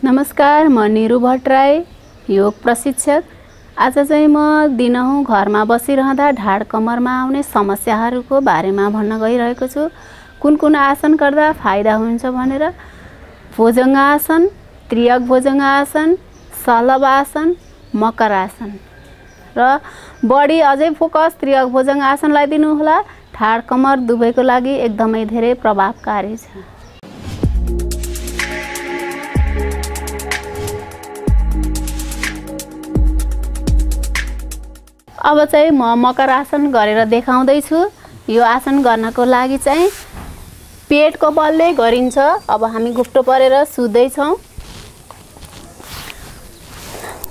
नमस्कार, म निरु भट्टराई, योग प्रशिक्षक। आज चाहिँ म दिनहुँ घरमा बसिरहँदा ढाड कमरमा आउने समस्याहरूको बारेमा भन्न गइरहेको छु। कुन कुन आसन गर्दा फाइदा हुन्छ भनेर। भुजङ्गासन, त्रियक भुजङ्गासन, शलभासन, मकरासन र बढी अझै फोकस त्रियक भुजङ्गासनलाई दिनुहोला। ढाड कमर दुवैको लागि एकदमै धेरै प्रभावकारी छ। अब चाहिँ म मकरासन गरेर देखाउँदै छु। यो आसन गर्नको लागि चाहिँ पेटको बलले गरिन्छ। अब हामी घुप्टो परेर सुत्दै छौं।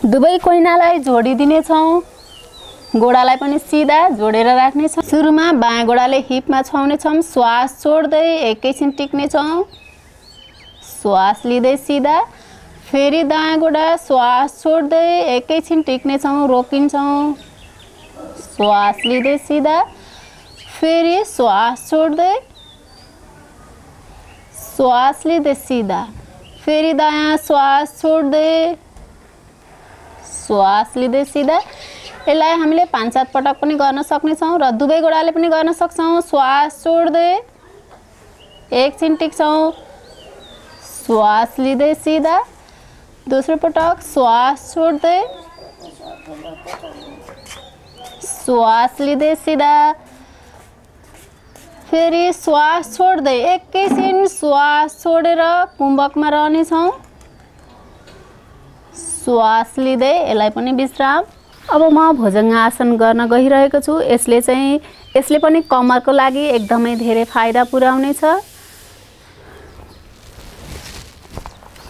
दुवै कुइनालाई जोडिदिने छौं। गोडालाई पनि सिधा जोडेर राख्ने छौं। सुरुमा बायाँ गोडाले हिपमा छाउने छौं। श्वास छोड्दै एकैछिन टिक्ने छौं। श्वास लिँदै सिधा, फेरि दायाँ गोडा श्वास छोड्दै एकैछिन टिक्ने छौं, रोकिन्छौं। श्वास लिँदै सिधा, फेरि श्वास छोड्दै, श्वास लिँदै सिधा, फेरि दायाँ श्वास छोड्दै, श्वास लिँदै सिधा। यसलाई हामीले 5-7 पटक पनि गर्न सक्नेछौँ र दुवै गोडाले पनि गर्न सक्छौँ। श्वास छोड्दै एकछिन टिक्छौँ, श्वास लिँदै सिधा, दोस्रो पटक श्वास छोड्दै, श्वास लिँदै सिधा, फेरि श्वास छोड्दै एकैछिन श्वास छोडेर कुम्भकमा रहनेछौँ। श्वास लिँदै यसलाई पनि विश्राम। अब म भुजङ्गासन गर्न गइरहेको छु। यसले पनि कमरको लागि एकदमै धेरै फाइदा पुर्याउनेछ।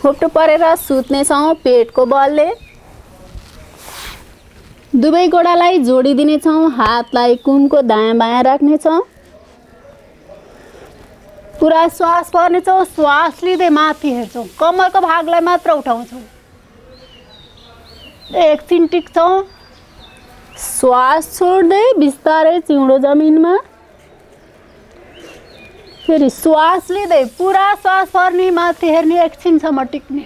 घुप्टो परेर सुत्नेछौँ पेटको बलले। दुवै गोडालाई जोडिदिने छौं। हातलाई कुमको दायाँ बायाँ राख्नेछौँ। पुरा श्वास पर्नेछौँ। श्वास लिँदै माथि हेर्छौँ। कमरको भागलाई मात्र उठाउँछौँ। एकछिन टिक्छौँ। श्वास छोड्दै बिस्तारै चिउँडो जमिनमा, फेरि श्वास लिँदै पुरा श्वास पर्ने, माथि हेर्ने, एकछिनसम्म टिक्ने।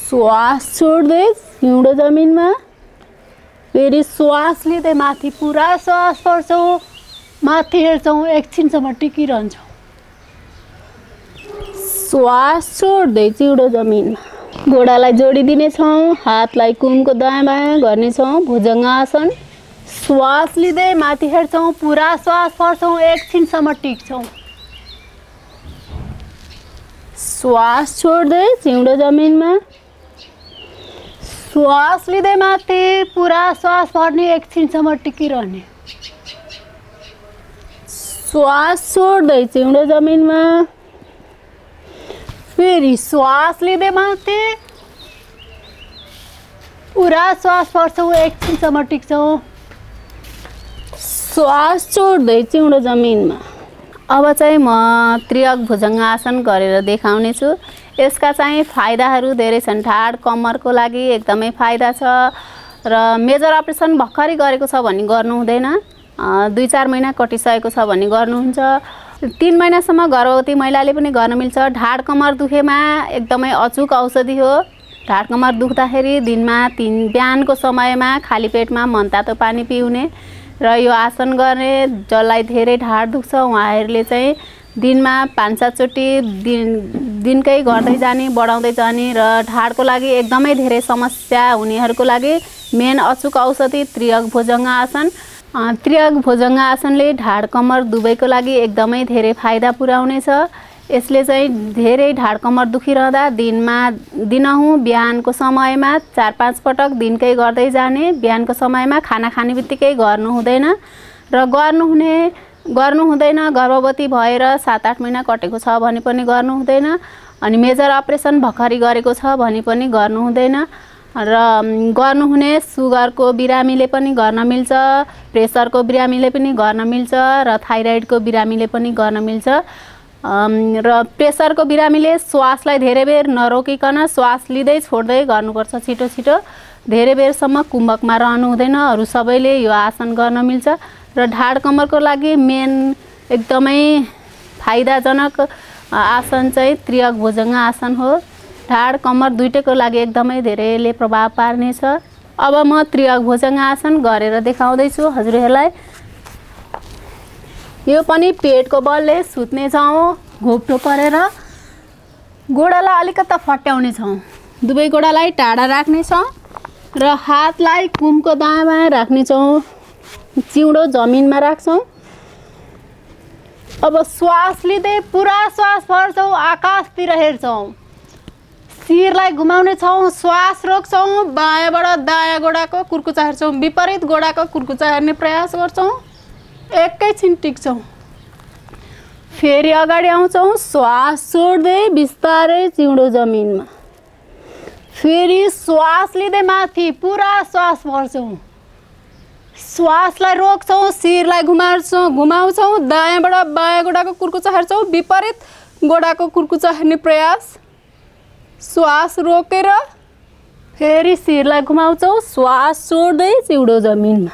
श्वास छोड्दै चिउँडो जमिनमा, फेरि श्वास लिँदै माथि पुरा श्वास पर्छौँ, माथि हेर्छौँ, एकछिनसम्म टिकिरहन्छौँ। श्वास छोड्दै चिउँडो जमिनमा, गोडालाई जोडिदिने छौँ। हातलाई कुमको दायाँ बायाँ गर्नेछौँ। भुजङ्गासन। श्वास लिँदै माथि हेर्छौँ, पुरा श्वास पर्छौँ, एकछिनसम्म टिक्छौँ। श्वास छोड्दै चिउँडो जमिनमा, श्वास लिँदै माथि पुरा श्वास पर्ने, एकछिनसम्म टिकिरहने। श्वास छोड्दै चिउँडो जमिनमा, फेरि श्वास लिँदै माथि पुरा श्वास पर्छौँ, एकछिनसम्म टिक्छौँ। श्वास छोड्दै चिउँडो जमिनमा। अब चाहिँ म त्रियक भुजङ्गासन गरेर देखाउने छु। यसका चाहिँ फाइदाहरू धेरै छन्। ढाड कमरको लागि एकदमै फाइदा छ र मेजर अपरेसन भर्खरै गरेको छ भने गर्नु हुँदैन। 2-4 महिना कटिसकेको छ भने गर्नुहुन्छ। 3 महिनासम्म गर्भवती महिलाले पनि गर्न मिल्छ। ढाड कमर दुखेमा एकदमै अचुक औषधि हो। ढाड कमर दुख्दाखेरि दिनमा 3 बिहानको समयमा खाली पेटमा मनतातो पानी पिउने र यो आसन गर्ने। जसलाई धेरै ढाड दुख्छ उहाँहरूले चाहिँ दिनमा 5-7 चोटि दिनकै गर्दै जाने, बढाउँदै जाने र ढाडको लागि एकदमै धेरै समस्या हुनेहरूको लागि मेन अचुक औषधि त्रियक भुजङ्गासन। त्रियक भुजङ्गासनले ढाड कमर दुवैको लागि एकदमै धेरै फाइदा पुर्याउनेछ। यसले चाहिँ धेरै ढाड कमर दुखिरहँदा दिनहुँ बिहानको समयमा 4-5 पटक दिनकै गर्दै जाने। बिहानको समयमा खाना खाने बित्तिकै गर्नु हुँदैन र गर्नु हुँदैन। गर्भवती भएर 7-8 महिना कटेको छ भने पनि गर्नु हुँदैन। अनि मेजर अपरेसन भर्खरै गरेको छ भने पनि गर्नु हुँदैन र गर्नुहुने सुगरको बिरामीले पनि गर्न मिल्छ, प्रेसरको बिरामीले पनि गर्न मिल्छ र थाइरोइडको बिरामीले पनि गर्न मिल्छ। र प्रेसरको बिरामीले श्वासलाई धेरै बेर नरोकिकन श्वास लिँदै छोड्दै गर्नुपर्छ। छिटो छिटो धेरै बेरसम्म कुम्भकमा रहनु हुँदैन। अरू सबैले यो आसन गर्न मिल्छ र ढाड कमरको लागि मेन एकदमै फाइदाजनक आसन चाहिँ त्रियक भुजङ्ग आसन हो। ढाड कम्मर दुईटैको लागि एकदमै धेरैले प्रभाव पार्नेछ। अब म त्रियक भुजङ्ग आसन गरेर देखाउँदैछु हजुरहरूलाई। यो पनि पेटको बलले सुत्ने छौँ, घोप्टो परेर गोडालाई अलिकति फट्याउने छौँ। दुवै गोडालाई टाढा राख्ने छौँ र हातलाई कुमको दायाँ बायाँ राख्ने छौँ। चिउँडो जमिनमा राख्छौँ। अब श्वास लिँदै पुरा श्वास भर्छौँ, आकाशतिर हेर्छौँ। शिरलाई घुमाउने छौँ, श्वास रोक्छौँ, बायाँबाट दायाँ गोडाको कुर्कुचा हेर्छौँ, विपरीत गोडाको कुर्कुचा हेर्ने प्रयास गर्छौँ। एकैछिन टिक्छौँ। फेरि अगाडि आउँछौँ, श्वास छोड्दै बिस्तारै चिउँडो जमिनमा। फेरि श्वास लिँदै माथि पुरा श्वास भर्छौँ। श्वासलाई रोक्छौँ, शिरलाई घुमाउँछौँ, दायाँबाट बायाँ गोडाको कुर्कुचा हेर्छौँ, विपरीत गोडाको कुर्कुचा हेर्ने प्रयास। श्वास रोकेर फेरि शिरलाई घुमाउँछौँ, श्वास छोड्दै चिउँडो जमिनमा।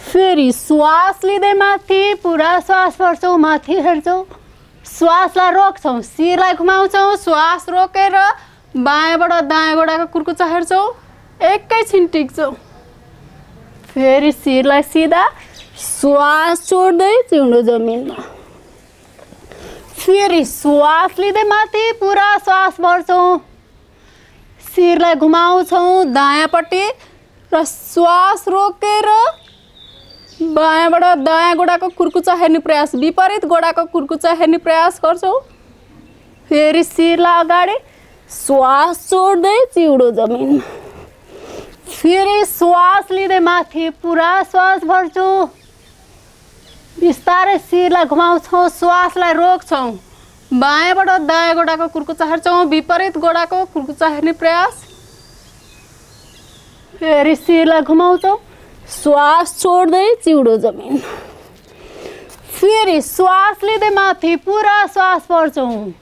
फेरि श्वास लिँदै माथि पुरा श्वास भर्छौँ, माथि हेर्छौँ, श्वासलाई रोक्छौँ, शिरलाई घुमाउँछौँ, श्वास रोकेर बायाँबाट दायाँ गोडाको कुर्कुचा हेर्छौँ, एकैछिन टिक्छौँ। फेरि शिरलाई सिधा, श्वास छोड्दै चिउँडो जमिनमा। फेरि श्वास लिँदै माथि पुरा श्वास भर्छौँ, शिरलाई घुमाउँछौँ दायाँपट्टि र श्वास रोकेर बायाँबाट दायाँ गोडाको कुर्कुचा हेर्ने प्रयास, विपरीत गोडाको कुर्कुचा हेर्ने प्रयास गर्छौँ। फेरि शिरलाई अगाडि, श्वास छोड्दै चिउँडो जमिनमा। फेरि श्वास लिँदै माथि पुरा श्वास भर्छौँ, बिस्तारै शिरलाई घुमाउँछौँ, श्वासलाई रोक्छौँ, बायाँबाट दायाँ गोडाको कुर्कुचा हेर्छौँ, विपरीत गोडाको कुर्कुचा हेर्ने प्रयास। फेरि शिरलाई घुमाउँछौँ, श्वास छोड्दै चिउँडो जमिन। फेरि श्वास लिँदै माथि पुरा श्वास भर्छौँ,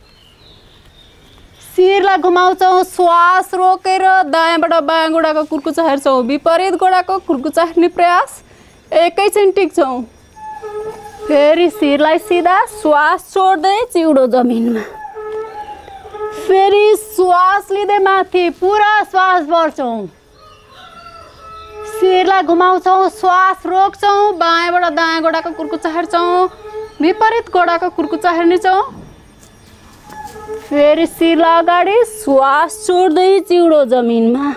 शिरलाई घुमाउँछौँ, श्वास रोकेर दायाँबाट बायाँ गोडाको कुर्कुचा हेर्छौँ, विपरीत गोडाको कुर्कुचा हेर्ने प्रयास। एकैछिन टिक्छौँ। फेरि शिरलाई सिधा, श्वास छोड्दै चिउँडो जमिनमा। फेरि श्वास लिँदै माथि पुरा श्वास भर्छौँ, शिरलाई घुमाउँछौँ, श्वास रोक्छौँ, बायाँबाट दायाँ गोडाको कुर्कुचा हेर्छौँ, विपरीत गोडाको कुर्कुचा हेर्नेछौँ। फेरि शिरलाई अगाडि, श्वास छोड्दै चिउँडो जमिनमा।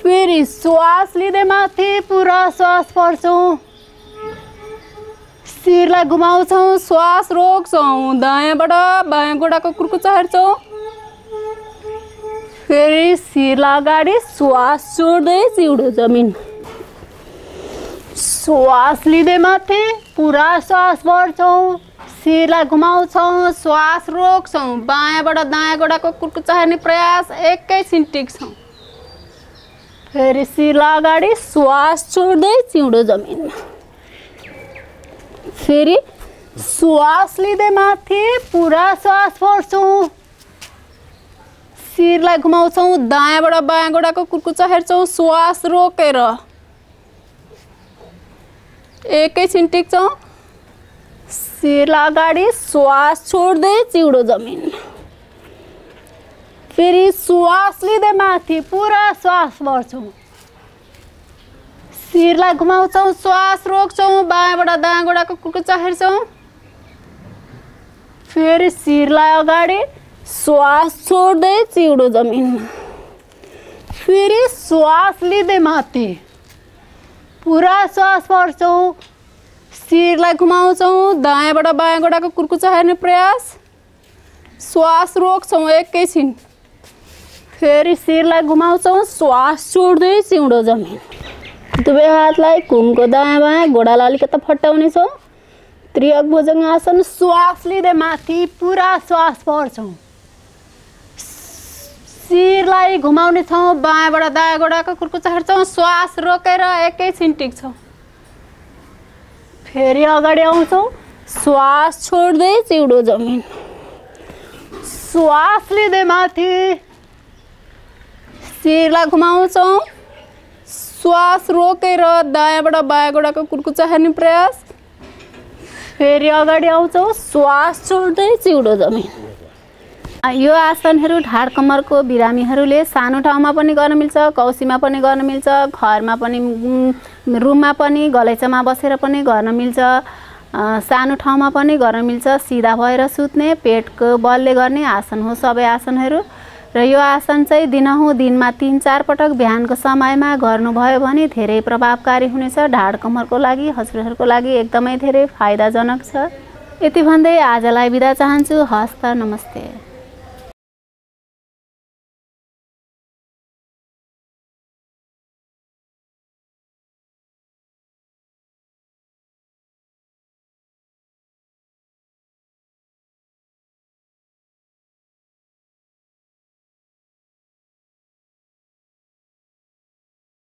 फेरि श्वास लिँदै माथि पुरा श्वास भर्छौँ, शिरलाई घुमाउँछौँ, श्वास रोक्छौँ, दायाँबाट बायाँ गोडाको कुर्कुचा हेर्छौँ। फेरि शिरलाई अगाडि, श्वास छोड्दै चिउँडो जमिन। श्वास लिँदै माथि पुरा श्वास भर्छौँ, शिरलाई घुमाउँछौँ, श्वास रोक्छौँ, बायाँबाट दायाँ गोडाको कुर्कुचा हेर्ने प्रयास। एकैछिन टिक्छौँ। फेरि शिरलाई अगाडि, श्वास छोड्दै चिउँडो जमिनमा। फेरि श्वास लिँदै माथि पुरा श्वास भर्छौँ, शिरलाई घुमाउँछौँ, दायाँबाट बायाँ गोडाको कुर्कुचा हेर्छौँ, श्वास रोकेर एकैछिन टिक्छौँ। शिरलाई अगाडि, श्वास छोड्दै चिउँडो जमिन। फेरि श्वास लिँदै माथि पुरा श्वास भर्छौँ, शिरलाई घुमाउँछौँ, श्वास रोक्छौँ, बायाँबाट दायाँ गोडाको कुर्कुचा हेर्छौँ। फेरि शिरलाई अगाडि, श्वास छोड्दै चिउँडो जमिनमा। फेरि श्वास लिँदै माथि पुरा श्वास भर्छौँ, शिरलाई घुमाउँछौँ, दायाँबाट बायाँ गोडाको कुर्कुचा हेर्ने प्रयास। श्वास रोक्छौँ एकैछिन। फेरि शिरलाई घुमाउँछौँ, श्वास छोड्दै चिउँडो जमिन। दुवै हातलाई कुमको दायाँ बायाँ, गोडालाई अलिकति फट्याउने छौँ। त्रियक भुजङ्ग आसन। श्वास लिँदै माथि पुरा श्वास भर्छौँ, शिरलाई घुमाउने छौँ, बायाँबाट दायाँ गोडाको कुर्कुचा हेर्छौँ, श्वास रोकेर एकैछिन टिक्छौँ। फेरि अगाडि आउँछौँ, श्वास छोड्दै चिउँडो जमिन। श्वास लिँदै माथि शिरलाई घुमाउँछौँ, श्वास रोकेर दायाँबाट बायाँ गोडाको कुर्कुचा हेर्ने प्रयास। फेरि अगाडि आउँछौँ, श्वास छोड्दै चिउडो जमिन। यो आसनहरू ढाड कम्मरको बिरामीहरूले सानो ठाउँमा पनि गर्न मिल्छ, कौसीमा पनि गर्न मिल्छ, घरमा पनि, रुममा पनि, गलैँचामा बसेर पनि गर्न मिल्छ, सानो ठाउँमा पनि गर्न मिल्छ। सिधा भएर सुत्ने, पेटको बलले गर्ने आसन हो सबै आसनहरू। र यो आसन चाहिँ दिनहुँ दिनमा 3-4 पटक बिहानको समयमा गर्नुभयो भने धेरै प्रभावकारी हुनेछ। ढाड कम्मरको लागि, हजुरहरूको लागि एकदमै धेरै फाइदाजनक छ। यति भन्दै आजलाई बिदा चाहन्छु। हस्त, नमस्ते।